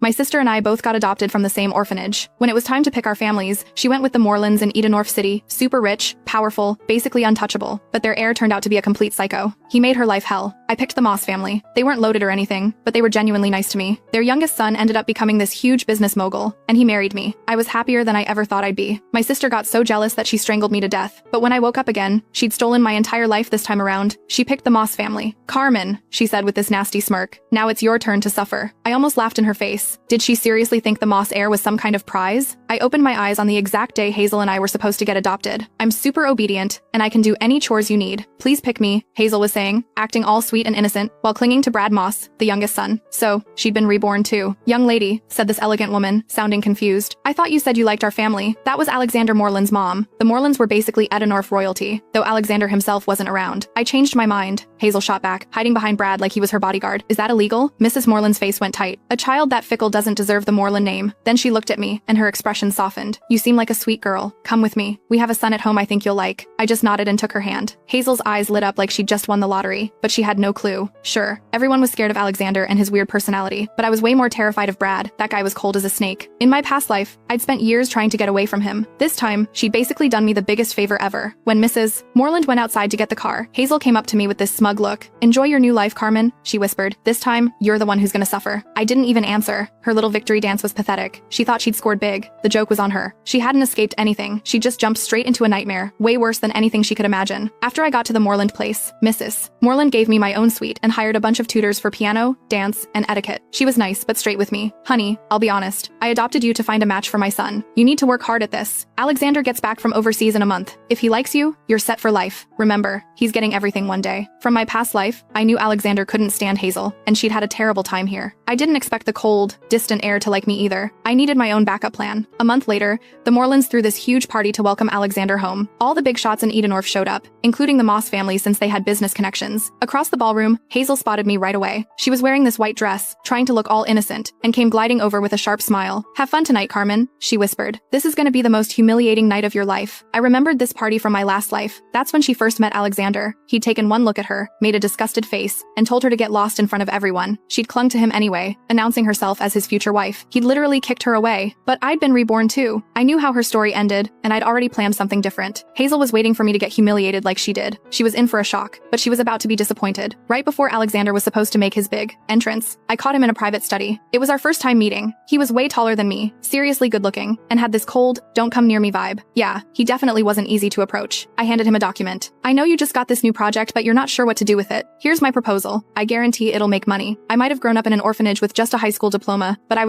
My sister and I both got adopted from the same orphanage. When it was time to pick our families, she went with the Morlands in Edenorf City, super rich, powerful, basically untouchable, but their heir turned out to be a complete psycho. He made her life hell. I picked the Moss family. They weren't loaded or anything, but they were genuinely nice to me. Their youngest son ended up becoming this huge business mogul, and he married me. I was happier than I ever thought I'd be. My sister got so jealous that she strangled me to death, but when I woke up again, she'd stolen my entire life this time around. She picked the Moss family. Carmen, she said with this nasty smirk, now it's your turn to suffer. I almost laughed in her face. Did she seriously think the Moss heir was some kind of prize? I opened my eyes on the exact day Hazel and I were supposed to get adopted. I'm super obedient, and I can do any chores you need. Please pick me, Hazel was saying, acting all sweet and innocent, while clinging to Brad Moss, the youngest son. So, she'd been reborn too. Young lady, said this elegant woman, sounding confused. I thought you said you liked our family. That was Alexander Moreland's mom. The Morelands were basically Edenorf royalty, though Alexander himself wasn't around. I changed my mind, Hazel shot back, hiding behind Brad like he was her bodyguard. Is that illegal? Mrs. Moreland's face went tight. A child that fickle doesn't deserve the Moreland name. Then she looked at me, and her expression softened. You seem like a sweet girl. Come with me. We have a son at home I think you'll like. I just nodded and took her hand. Hazel's eyes lit up like she'd just won the lottery, but she had no clue. Sure, everyone was scared of Alexander and his weird personality, but I was way more terrified of Brad. That guy was cold as a snake. In my past life, I'd spent years trying to get away from him. This time, she'd basically done me the biggest favor ever. When Mrs. Moreland went outside to get the car, Hazel came up to me with this smug look. Enjoy your new life, Carmen, she whispered. This time, you're the one who's gonna suffer. I didn't even answer. Her little victory dance was pathetic. She thought she'd scored big. The joke was on her. She hadn't escaped anything. She just jumped straight into a nightmare, way worse than anything she could imagine. After I got to the Moreland place, Mrs. Moreland gave me my own suite and hired a bunch of tutors for piano, dance, and etiquette. She was nice, but straight with me. Honey, I'll be honest. I adopted you to find a match for my son. You need to work hard at this. Alexander gets back from overseas in a month. If he likes you, you're set for life. Remember, he's getting everything one day. From my past life, I knew Alexander couldn't stand Hazel, and she'd had a terrible time here. I didn't expect the cold, distant heir to like me either. I needed my own backup plan. A month later, the Morelands threw this huge party to welcome Alexander home. All the big shots in Edenorf showed up, including the Moss family since they had business connections. Across the ballroom, Hazel spotted me right away. She was wearing this white dress, trying to look all innocent, and came gliding over with a sharp smile. Have fun tonight, Carmen, she whispered. This is gonna be the most humiliating night of your life. I remembered this party from my last life. That's when she first met Alexander. He'd taken one look at her, made a disgusted face, and told her to get lost in front of everyone. She'd clung to him anyway, announcing herself as his future wife. He'd literally kicked her away. But I'd been reborn too. I knew how her story ended, and I'd already planned something different. Hazel was waiting for me to get humiliated like she did. She was in for a shock, but she was about to be disappointed. Right before Alexander was supposed to make his big entrance, I caught him in a private study. It was our first time meeting. He was way taller than me, seriously good looking, and had this cold, don't come near me vibe. Yeah, he definitely wasn't easy to approach. I handed him a document. I know you just got this new project, but you're not sure what to do with it. Here's my proposal. I guarantee it'll make money. I might have grown up in an orphanage with just a high school diploma, but I